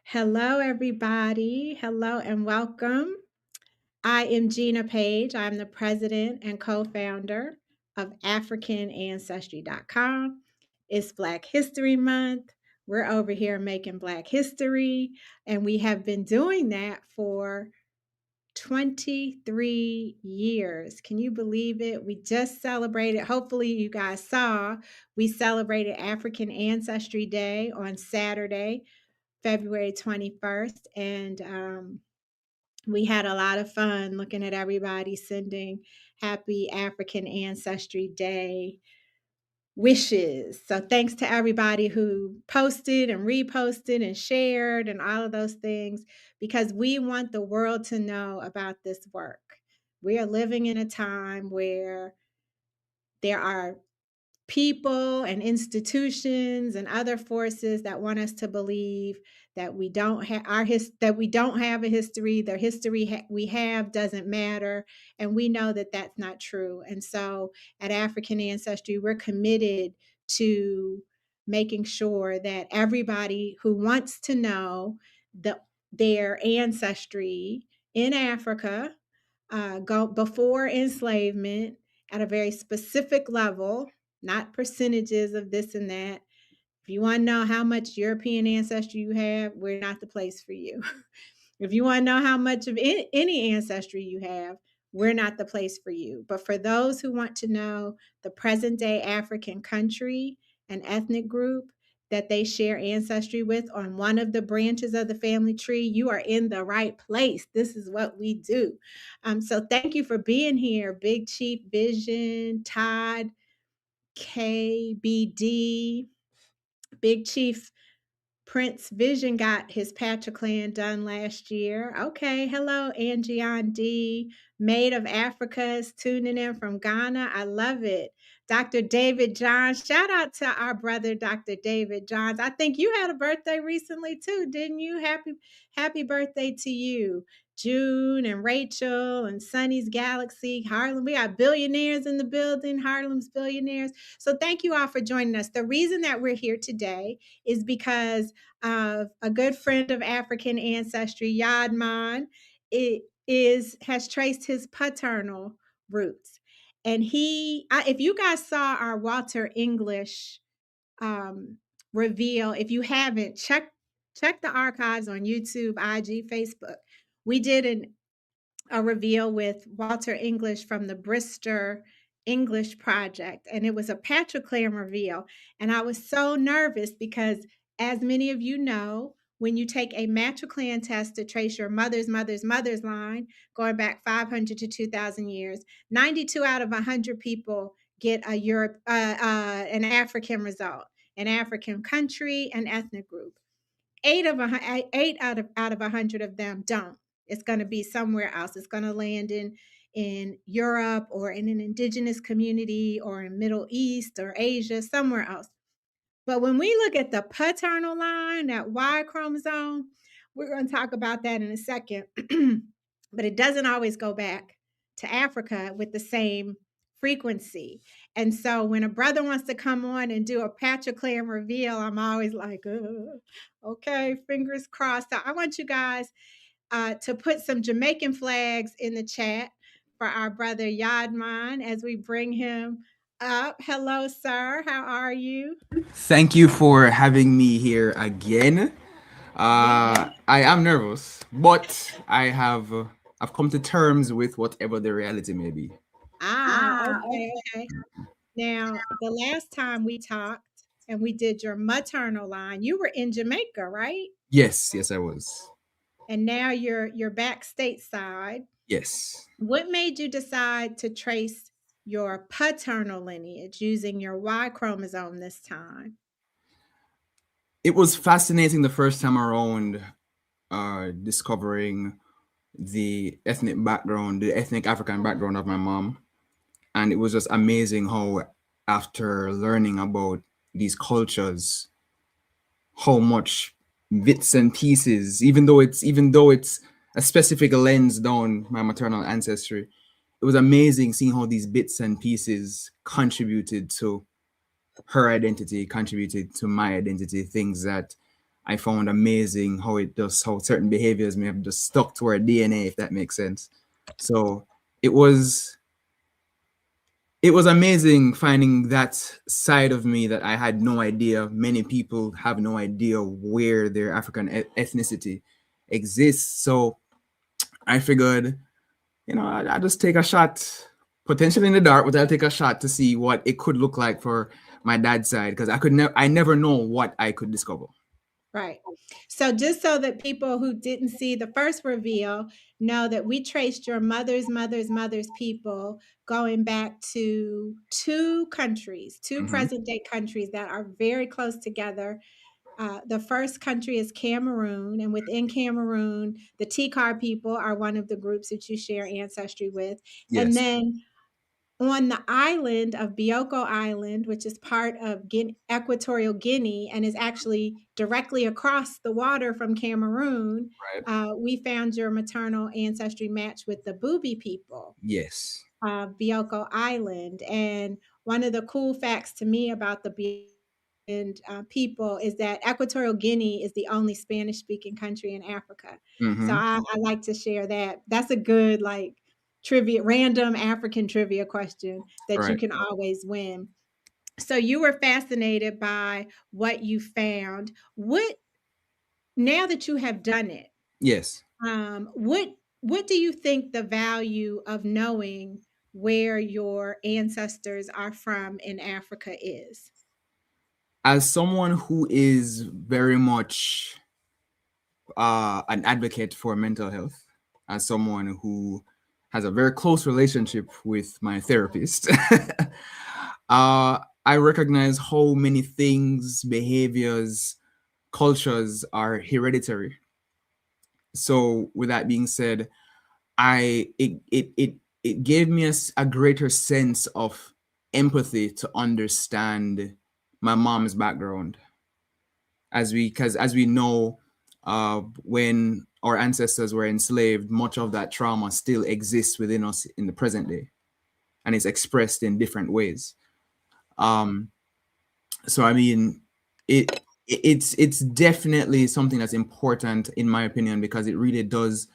Hello, everybody. Hello and welcome. I am Gina Paige. I'm the president and co founder of AfricanAncestry.com. It's Black History Month. We're over here making Black history, and we have been doing that for 23 years. Can you believe it? We just celebrated, hopefully, you guys saw, we celebrated African Ancestry Day on Saturday, February 21st. And we had a lot of fun looking at everybody sending happy African Ancestry Day wishes. So thanks to everybody who posted and reposted and shared and all of those things, because we want the world to know about this work. We are living in a time where there are people and institutions and other forces that want us to believe that we don't have that we don't have a history. The history we have doesn't matter, and we know that that's not true. And so, at African Ancestry, we're committed to making sure that everybody who wants to know their ancestry in Africa, go before enslavement at a very specific level, not percentages of this and that. If you want to know how much European ancestry you have, we're not the place for you. If you want to know how much of any ancestry you have, we're not the place for you. But for those who want to know the present day African country and ethnic group that they share ancestry with on one of the branches of the family tree, you are in the right place. This is what we do. So thank you for being here, Big Chief Vision, Todd, KBD, Big Chief Prince Vision got his Patriclan done last year. Okay, hello, Angie on D. Maid of Africa is tuning in from Ghana. I love it. Dr. David Johns, shout out to our brother, Dr. David Johns. I think you had a birthday recently too, didn't you? Happy birthday to you. June and Rachel and Sunny's Galaxy, Harlem. We got billionaires in the building, Harlem's billionaires. So thank you all for joining us. The reason that we're here today is because a good friend of African ancestry, Yadman, has traced his paternal roots. And if you guys saw our Walter English reveal, if you haven't, check the archives on YouTube, IG, Facebook. We did a reveal with Walter English from the Bristol English Project, and it was a patriclan reveal. And I was so nervous because, as many of you know, when you take a matriclan test to trace your mother's line, going back 500 to 2,000 years, 92 out of 100 people get an African result, an African country and ethnic group. Eight out of 100 of them don't. It's going to be somewhere else. It's going to land in Europe or in an indigenous community or in Middle East or Asia, somewhere else. But when we look at the paternal line, that Y chromosome, we're going to talk about that in a second. But it doesn't always go back to Africa with the same frequency. And so when a brother wants to come on and do a patriclan reveal, I'm always like, okay, fingers crossed. So I want you guys to put some Jamaican flags in the chat for our brother Yadman as we bring him up. Hello, sir. How are you? Thank you for having me here again. I am nervous, but I've come to terms with whatever the reality may be. Okay. Now, the last time we talked and we did your maternal line, you were in Jamaica, right? Yes, I was. And now you're back stateside. Yes. What made you decide to trace your paternal lineage using your Y chromosome this time? It was fascinating the first time around, discovering the ethnic African background of my mom. And it was just amazing how, after learning about these cultures, how much bits and pieces, even though it's a specific lens down my maternal ancestry, it was amazing seeing how these bits and pieces contributed to her identity, contributed to my identity, things that I found amazing how certain behaviors may have just stuck to our DNA, if that makes sense. So it was it was amazing finding that side of me that I had no idea. Many people have no idea where their African ethnicity exists. So I figured, I'll just take a shot, potentially in the dark, but I'll take a shot to see what it could look like for my dad's side, because I never know what I could discover. Right. So just so that people who didn't see the first reveal know that we traced your mother's people going back to two countries, two Mm-hmm. present day countries that are very close together. The first country is Cameroon, and within Cameroon, the Tikar people are one of the groups that you share ancestry with. And Yes. then on the island of Bioko Island, which is part of Equatorial Guinea and is actually directly across the water from Cameroon, Right. we found your maternal ancestry match with the Bubi people Yes. of Bioko Island. And one of the cool facts to me about the people is that Equatorial Guinea is the only Spanish speaking country in Africa. So Mm-hmm. I like to share that. That's a good, like, trivia, random African trivia question that you Right. can always win. So you were fascinated by what you found. What, now that you have done it, Yes. what do you think the value of knowing where your ancestors are from in Africa is? As someone who is very much an advocate for mental health, as someone who has a very close relationship with my therapist, I recognize how many things, behaviors, cultures are hereditary. So, with that being said, I it gave me a greater sense of empathy to understand my mom's background, because as we know, when our ancestors were enslaved, much of that trauma still exists within us in the present day, and it's expressed in different ways. Um, so I mean, it's definitely something that's important in my opinion, because it really does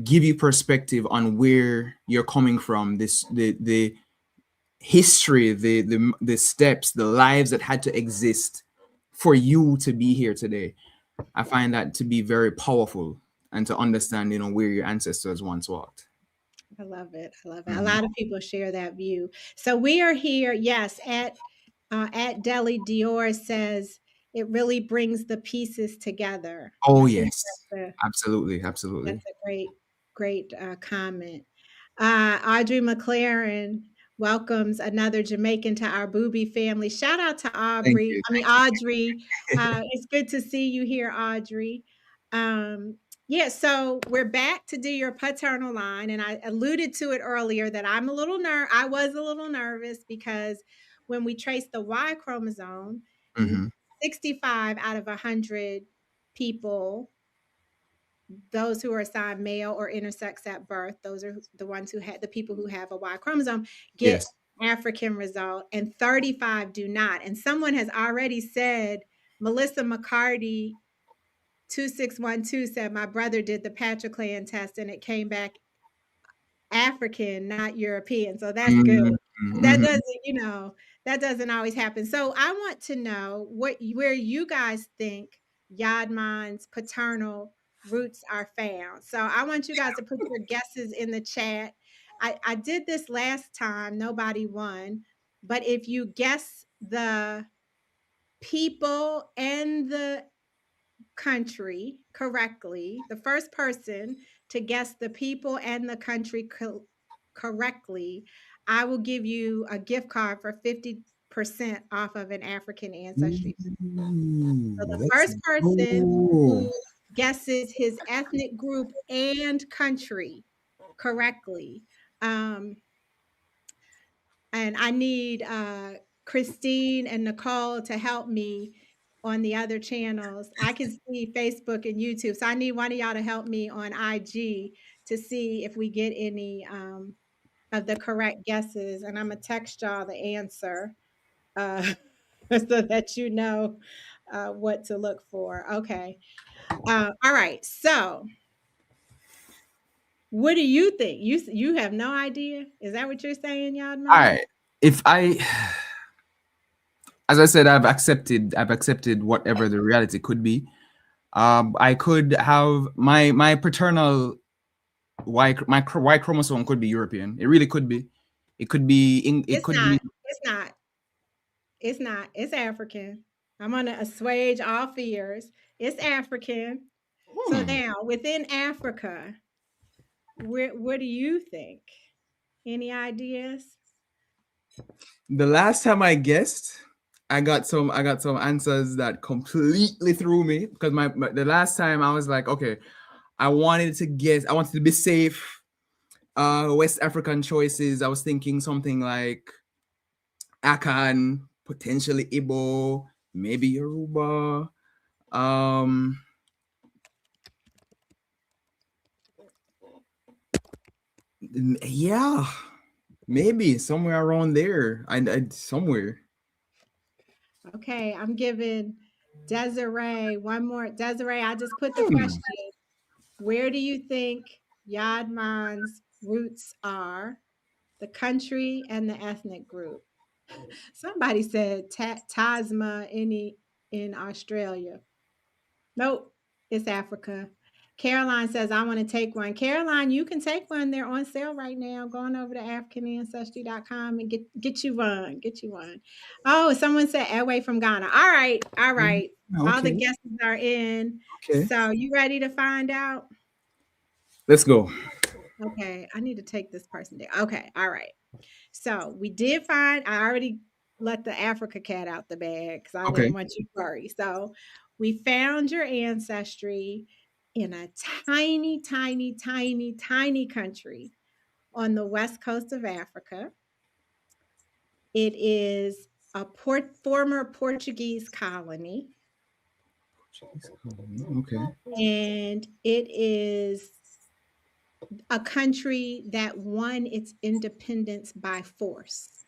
give you perspective on where you're coming from, the history, the steps, the lives that had to exist for you to be here today. I find that to be very powerful, and to understand, where your ancestors once walked. I love it. I love it. A Mhm. lot of people share that view. So we are here, yes, at Deli Dior says it really brings the pieces together. Oh I think yes, absolutely, absolutely. that's a great comment. Audrey McLaren welcomes another Jamaican to our Booby family. Shout out to Thank Aubrey. you, I mean, Audrey. It's good to see you here, Audrey. Um, yeah, so we're back to do your paternal line, and I alluded to it earlier that I was a little nervous because when we trace the Y chromosome, hmm 65 out of 100 people, those who are assigned male or intersex at birth, those are the ones who had the people who have a Y chromosome, get yes. African result, and 35 do not. And someone has already said, Melissa McCarty 2612 said, my brother did the Patrick test and it came back African, not European. So that's good. hmm That hmm doesn't, that doesn't always happen. So I want to know where you guys think Yadman's paternal roots are found. So I want you guys to put your guesses in the chat. I did this last time, nobody won. But if you guess the people and the country correctly, the first person to guess the people and the country correctly, I will give you a gift card for 50% off of an African ancestry. So the Let's first person go. who guesses his ethnic group and country correctly, um, and I need Christine and Nicole to help me on the other channels. I can see Facebook and YouTube, so I need one of y'all to help me on IG to see if we get any of the correct guesses. And I'm gonna text y'all the answer uh, so that you know. what to look for. Okay. All right. So, what do you think? You have no idea? Is that what you're saying, All Yadman? right. If I, as I said, I've accepted whatever the reality could be. I could have my paternal Y chromosome could be European. It really could be. It could be. It It's could be. not. It's not. It's not. It's African. I'm gonna assuage all fears. It's African. So Hmm. now within Africa, where what do you think? Any ideas? The last time I guessed, I got some answers that completely threw me because the last time I was like, okay, I wanted to be safe. West African choices. I was thinking something like Akan, potentially Igbo, maybe Yoruba. Um, yeah, maybe somewhere around there. I somewhere. Okay, I'm giving Desiree one more. Desiree, I just put the Hmm. question. Where do you think Yadman's roots are? The country and the ethnic group. Somebody said Tasma in Australia. Nope, it's Africa. Caroline says, I want to take one. Caroline, you can take one. They're on sale right now. Going over to AfricanAncestry.com and get you one. Get you one. Oh, someone said Airway from Ghana. All right. All right. All the Okay. guesses are in. Okay. So you ready to find out? Let's go. Okay. I need to take this person there. Okay. All right. So we did find, I already let the Africa cat out the bag because I Okay. didn't want you to worry. So we found your ancestry in a tiny, tiny, tiny, tiny country on the west coast of Africa. It is a former Portuguese colony, Okay. and it is a country that won its independence by force.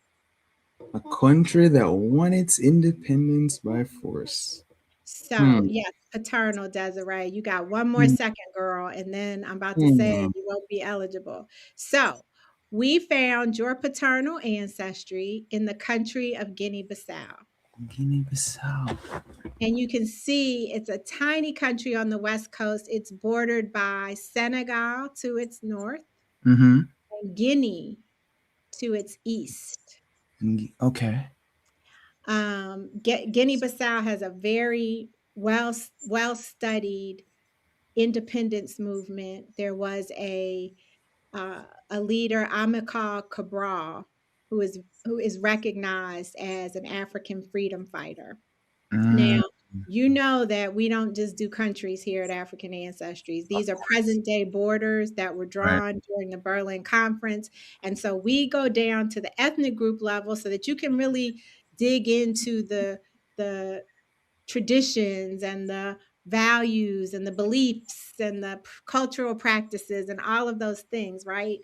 A country that won its independence by force. So, Hmm. yes, paternal, Desiree. You got one more Hmm. second, girl, and then I'm about to say Hmm. you won't be eligible. So, we found your paternal ancestry in the country of Guinea-Bissau. Guinea-Bissau. And you can see it's a tiny country on the west coast. It's bordered by Senegal to its north Mm-hmm. and Guinea to its east. Okay. Guinea-Bissau has a very well studied independence movement. There was a leader, Amilcar Cabral, who is recognized as an African freedom fighter. Now, Mm, you know that we don't just do countries here at African Ancestries. These are present day borders that were right. drawn during the Berlin Conference. And so we go down to the ethnic group level so that you can really dig into the traditions and the values and the beliefs and the cultural practices and all of those things, right?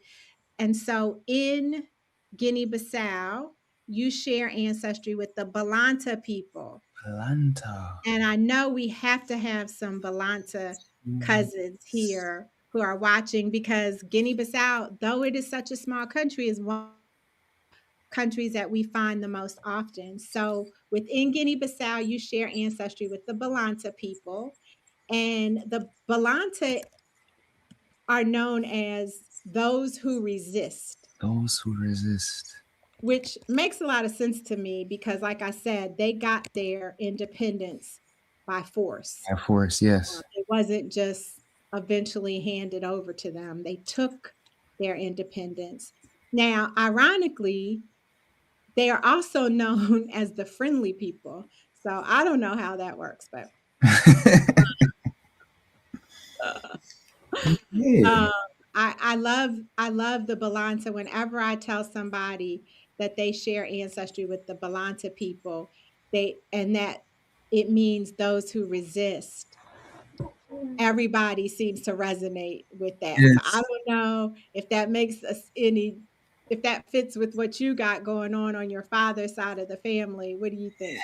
And so in Guinea Bissau, you share ancestry with the Balanta people. Atlanta. And I know we have to have some Balanta cousins here who are watching because Guinea Bissau, though it is such a small country, is one countries that we find the most often. So within Guinea Bissau, you share ancestry with the Balanta people. And the Balanta are known as those who resist, Those who resist. which makes a lot of sense to me because, like I said, they got their independence by force. By force, yes. It wasn't just eventually handed over to them, they took their independence. Now, ironically, they are also known as the friendly people. So I don't know how that works, but Yeah. um, I love the Balanta. Whenever I tell somebody that they share ancestry with the Balanta people, they and that it means those who resist. Everybody seems to resonate with that. So I Yes. don't know if that makes us any if that fits with what you got going on your father's side of the family. What do you think?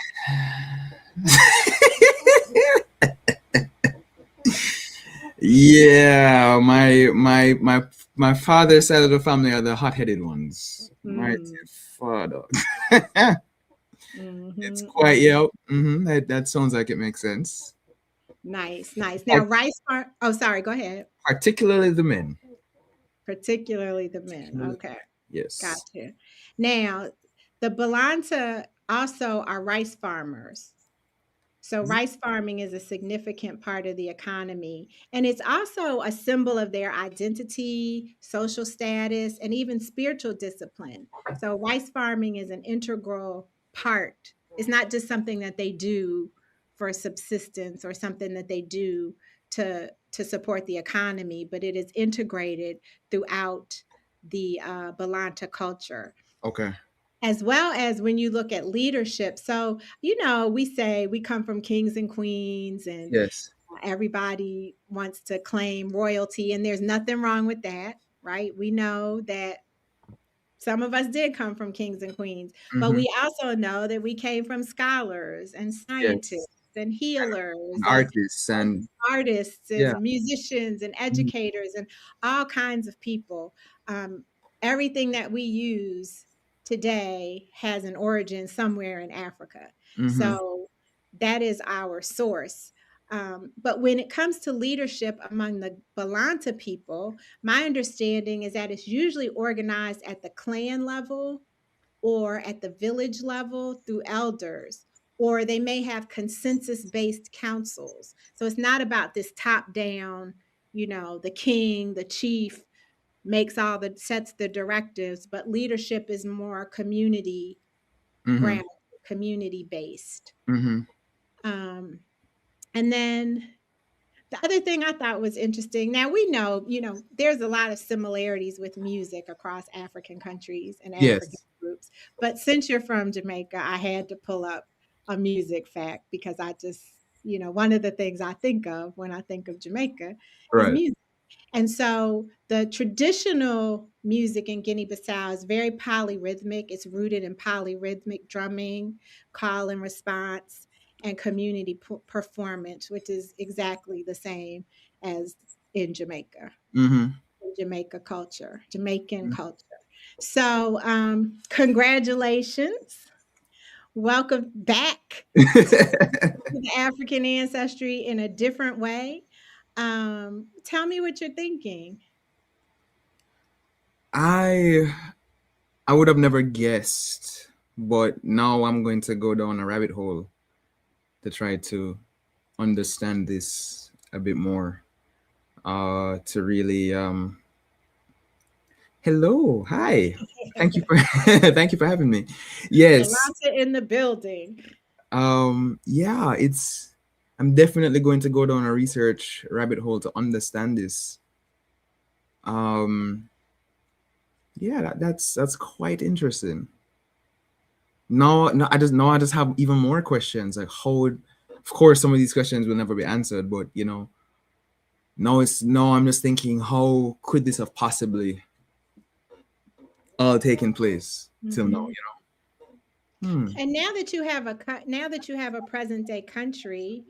Yeah, my father's side of the family are the hot-headed ones. My Mm, father. It's mhm, quite, mhm. yeah. That sounds like it makes sense. Nice, nice. Now, Par- rice farm. Oh, sorry. Go ahead. Particularly the men. Particularly the men. Okay, Yes. gotcha. Now, the Balanta also are rice farmers. So rice farming is a significant part of the economy, and it's also a symbol of their identity, social status, and even spiritual discipline. So rice farming is an integral part. It's not just something that they do for subsistence or something that they do to support the economy, but it is integrated throughout the Balanta culture, Okay. as well as when you look at leadership. So, we say we come from kings and queens, and Yes. everybody wants to claim royalty, and there's nothing wrong with that, right? We know that some of us did come from kings and queens, but Mm-hmm. we also know that we came from scholars and scientists Yes. and And healers artists and and artists yeah. and musicians and educators and all kinds of people. Um, Everything that we use today has an origin somewhere in Africa. Mm-hmm. So that is our source. But when it comes to leadership among the Balanta people, my understanding is that it's usually organized at the clan level or at the village level through elders, or they may have consensus based councils. So it's not about this top down, the king, the chief makes all the sets the directives, but leadership is more community Mm-hmm. ground, community based. Mm-hmm. Um, and then the other thing I thought was interesting, now we know, there's a lot of similarities with music across African countries and African Yes. groups. But since you're from Jamaica, I had to pull up a music fact because I just, one of the things I think of when I think of Jamaica is Right. music. And so the traditional music in Guinea-Bissau is very polyrhythmic. It's rooted in polyrhythmic drumming, call and response, and community performance, which is exactly the same as in Jamaica, Mm-hmm. Jamaican culture. So, congratulations. Welcome back to the African ancestry in a different way. Tell me what you're thinking. I I would have never guessed, but now I'm going to go down a rabbit hole to try to understand this a bit more. To really hello, hi. Thank you for thank you for having me. Yes. Yolanda in the building. Yeah, it's I'm definitely going to go down a research rabbit hole to understand this. Um yeah, that's quite interesting. No, I just have even more questions. Like how, of course, some of these questions will never be answered, but no, I'm just thinking, how could this have possibly all taken place till now? Mhm. Hmm. And now that you have a present day country,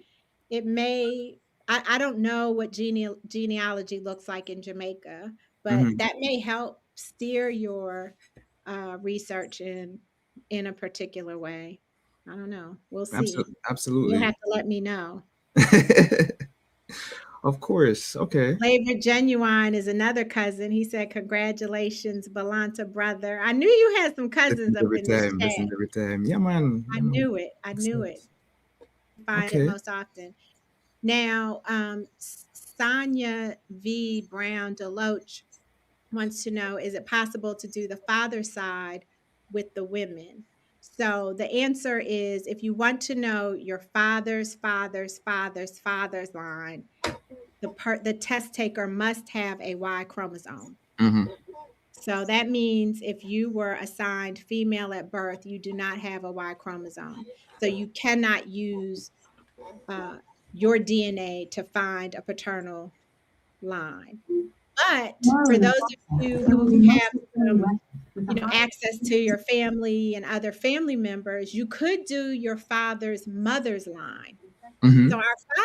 it may I don't know what genealogy looks like in Jamaica, but Hmm. that may help steer your research in a particular way. I don't know. We'll see. You'll Absolutely. have to let me know. Of course. Okay. Flavor Genuine is another cousin. He said, "Congratulations, Balanta brother." I knew you had some cousins Listen up every in this time. chat. Listen every time. Yeah, man. I Yeah, man. knew it. I Makes knew it. sense. Find it Okay. most often. Now, Sonia V. Brown Deloach wants to know, is it possible to do the father side with the women? So the answer is, if you want to know your father's line, the test taker must have a Y chromosome. Mm-hmm. So that means if you were assigned female at birth, you do not have a Y chromosome. So you cannot use uh, your DNA to find a paternal line. But for those of you who have some, access to your family and other family members, you could do your father's mother's line. So Mm-hmm. our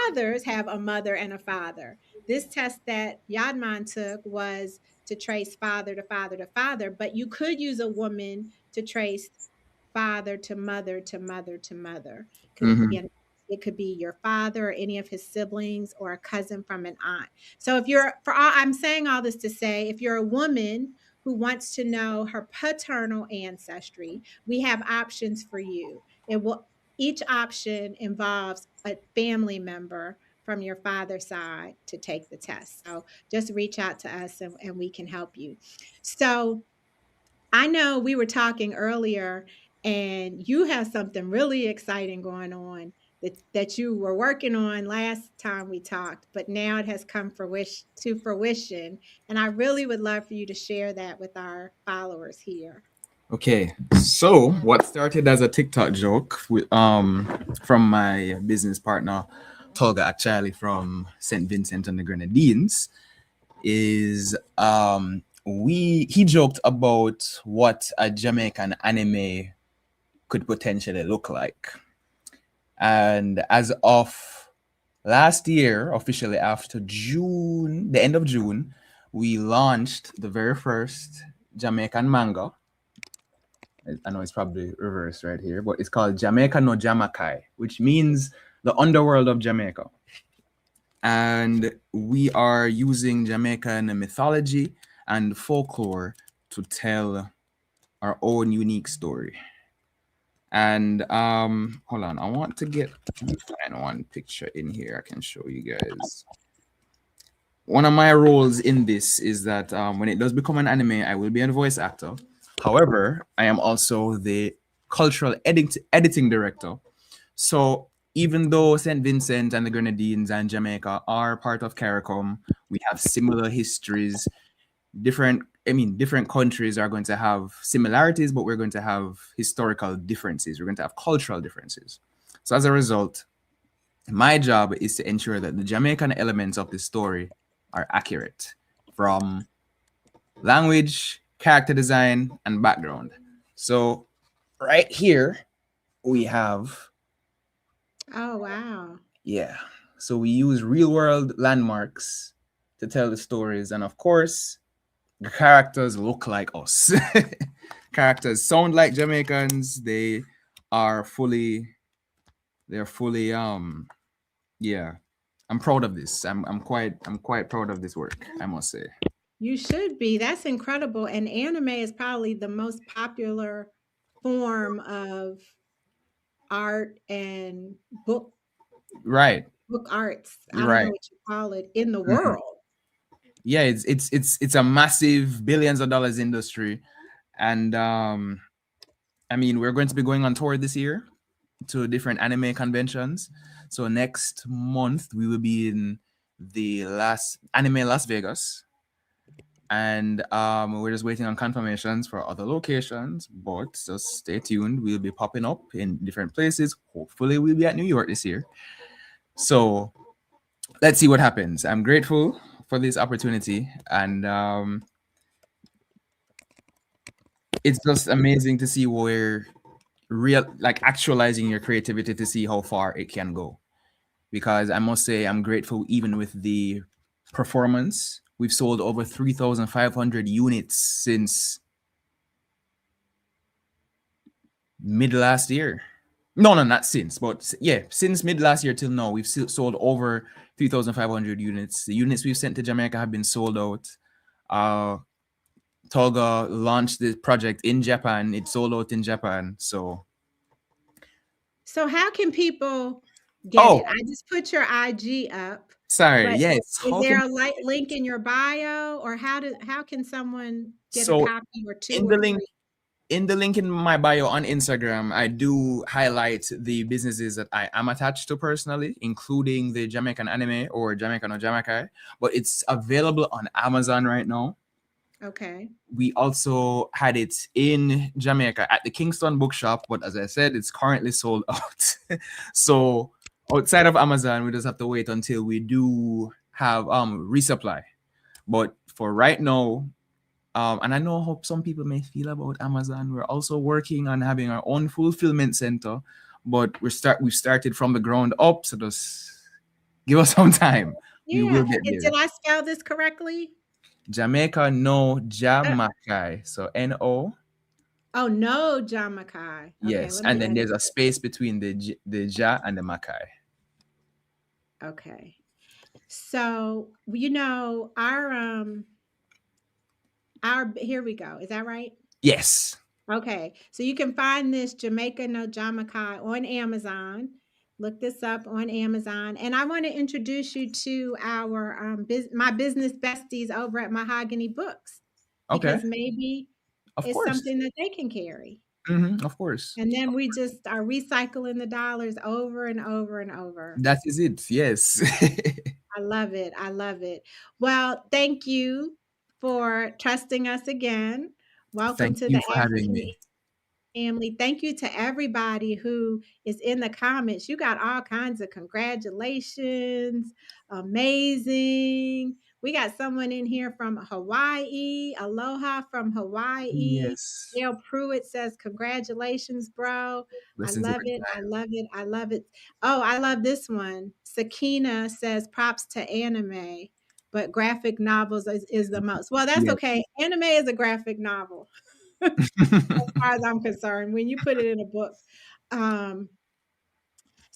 fathers have a mother and a father. This test that Yadman took was to trace father to father to father, but you could use a woman to trace father to mother to mother to mother. Could, Mm-hmm. you know, it could be your father or any of his siblings or a cousin from an aunt. So if you're for all I'm saying all this to say, if you're a woman who wants to know her paternal ancestry, we have options for you. It will Each option involves a family member from your father's side to take the test. So just reach out to us and we can help you. So I know we were talking earlier, and you have something really exciting going on that you were working on last time we talked, but now it has come to fruition. And I really would love for you to share that with our followers here. Okay, so what started as a TikTok joke from my business partner Tolga actually from St. Vincent and the Grenadines is we he joked about what a Jamaican anime could potentially look like. And as of last year, officially after June, the end of June, we launched the very first Jamaican manga. I know it's probably reversed right here, but it's called Jamaica no Jamakai, which means the underworld of Jamaica. And we are using Jamaican mythology and folklore to tell our own unique story. And hold on, I want to find one picture in here I can show you guys. One of my roles in this is that when it does become an anime, I will be a voice actor. However, I am also the cultural editing director. So even though St. Vincent and the Grenadines and Jamaica are part of CARICOM, we have similar histories. Different countries are going to have similarities, but we're going to have historical differences. We're going to have cultural differences. So as a result, my job is to ensure that the Jamaican elements of the story are accurate from language, character design, and background. So right here we have, Oh, wow. yeah. So we use real world landmarks to tell the stories. And of course, the characters look like us. Characters sound like Jamaicans. Are fully, they're fully, yeah. I'm proud of this. I'm quite proud of this work, I must say. You should be. That's incredible. And anime is probably the most popular form of art and Right. book arts. I don't know Right. what you call it in the Mhm. world. Yeah, it's a massive billions of dollars industry. And I mean, we're going to be going on tour this year to different anime conventions. So next month we will be in the last anime Las Vegas, and we're just waiting on confirmations for other locations. But just stay tuned. We'll be popping up in different places. Hopefully, we'll be at New York this year. So let's see what happens. I'm grateful for this opportunity, and it's just amazing to see where real like actualizing your creativity to see how far it can go. Because I must say I'm grateful even with the performance. We've sold over 3,500 units since mid last year. No, no, not since, but yeah, since mid last year till now, we've sold over 3,500 units. The units we've sent to Jamaica have been sold out. Uh, Toga launched the project in Japan. It sold out in Japan. So, So how can people get it? oh, I just put your IG up, sorry. but Yes. is How can there a link in your bio, or how can someone get a so copy or two in or the link three? in the link in my bio on Instagram, I do highlight the businesses that I am attached to personally, including the Jamaican anime or Jamaican or Jamaica, but it's available on Amazon right now. Okay. We also had it in Jamaica at the Kingston Bookshop, but as I said, it's currently sold out. So outside of Amazon, we just have to wait until we do have resupply. But for right now, and I know how some people may feel about Amazon. We're also working on having our own fulfillment center, but we started from the ground up, so just give us some time. We Yeah. will get And did there. I spell this correctly? Jamaica, no, Uh, Jamaica. So N-O. oh, no, John Mackay. Okay, Yes, let and me then edit there's a this. space between the Ja and the Makai. Okay. So, our here we go. Is that right? Yes. Okay. So you can find this Jamaica no Jamakai on Amazon. Look this up on Amazon. And I want to introduce you to our my business besties over at Mahogany Books Okay. because maybe Of it's course. something that they can carry. Of course. And then we just are recycling the dollars over and over and over. That is it. Yes. I love it. I love it. Well, thank you for trusting us again. Welcome Thank to you the for having African me. family. Thank you to everybody who is in the comments. You got all kinds of congratulations. Amazing. We got someone in here from Hawaii. Aloha from Hawaii. Yes. Dale Pruitt says, congratulations, bro. I Blessings love every it. I time. love it. I love it. Oh, I love this one. Sakina says, props to anime, but graphic novels is the most. Well, that's Yes. okay. Anime is a graphic novel far as I'm concerned, when you put it in a book. Um,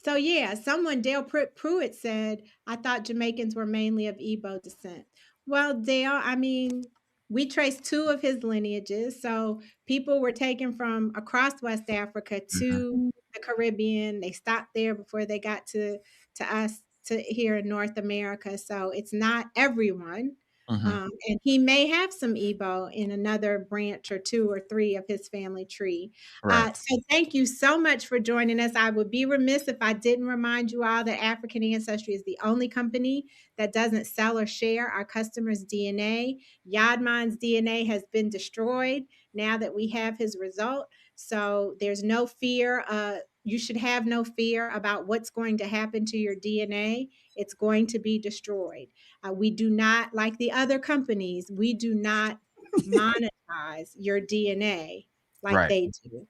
so yeah, someone Dale Pruitt said, "I thought Jamaicans were mainly of Igbo descent." Well, Dale, I mean, we traced two of his lineages. So people were taken from across West Africa Mhm. to the Caribbean. They stopped there before they got to us to here in North America. So it's not everyone. Mhm. And he may have some Igbo in another branch or two or three of his family tree. Right. So thank you so much for joining us. I would be remiss if I didn't remind you all that African Ancestry is the only company that doesn't sell or share our customers' DNA. Yadman's DNA has been destroyed now that we have his result. So there's no fear. You should have no fear about what's going to happen to your DNA. It's going to be destroyed. We do not, like the other companies, we do not monetize your DNA like Right. they do.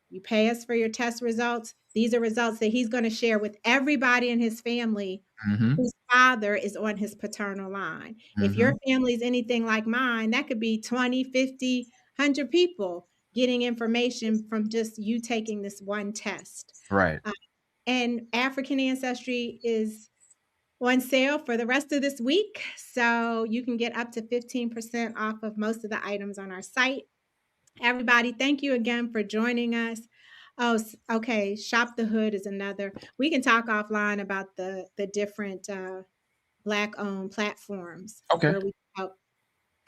You pay us for your test results. These are results that he's going to share with everybody in his family Mhm. whose father is on his paternal line. If your Mhm. family is anything like mine, that could be 20, 50, 100 people getting information from just you taking this one test. Right. Uh, and African Ancestry is on sale for the rest of this week. So you can get up to 15% off of most of the items on our site. Everybody, thank you again for joining us. Oh, okay. Shop the Hood is another. We can talk offline about the different Black owned platforms Okay. where we help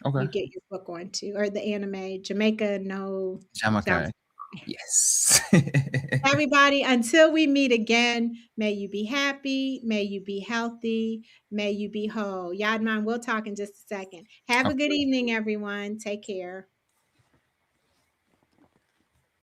Okay. you get your book onto, or the anime Jamaica No Jam. Jamakai. Yes. Everybody, until we meet again, may you be happy, may you be healthy, may you be whole. Yadman, we'll talk in just a second. Have a Of good course. evening, everyone. Take care.